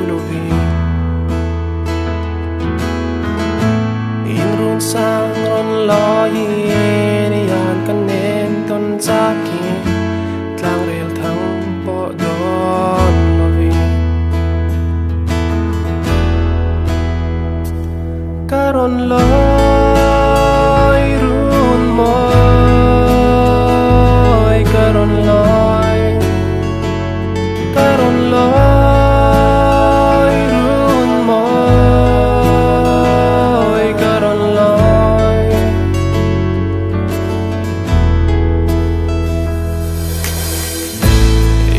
lo vi in run sang ron lo yin yan kan nen ton cha ki tlang rel thang po don lo vi karon loi run moi karon loi run moi karon loi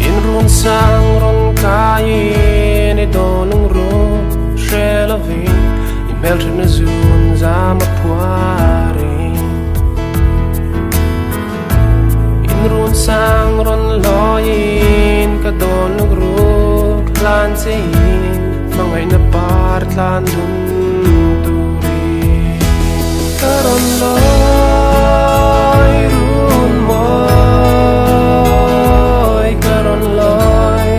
in run sang ron kai ni donung ru shelavi Belgium zoon zama puari in run sang ron loyin ka don nugru lan sein mangai na part lan dun turi karon loy run moy karon loy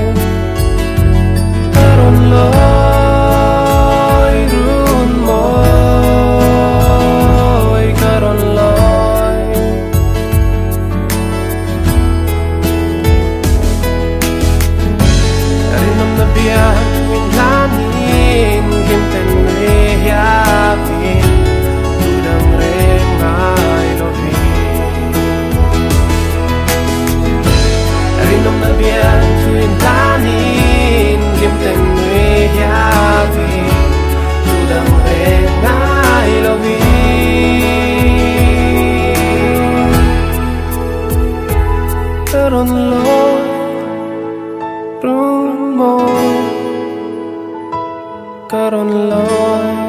Karon loy run moy karon loy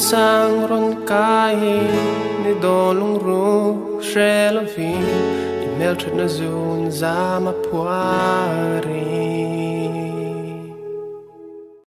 sang ron kai ni dolung ru shelavi in melted na zun zama puari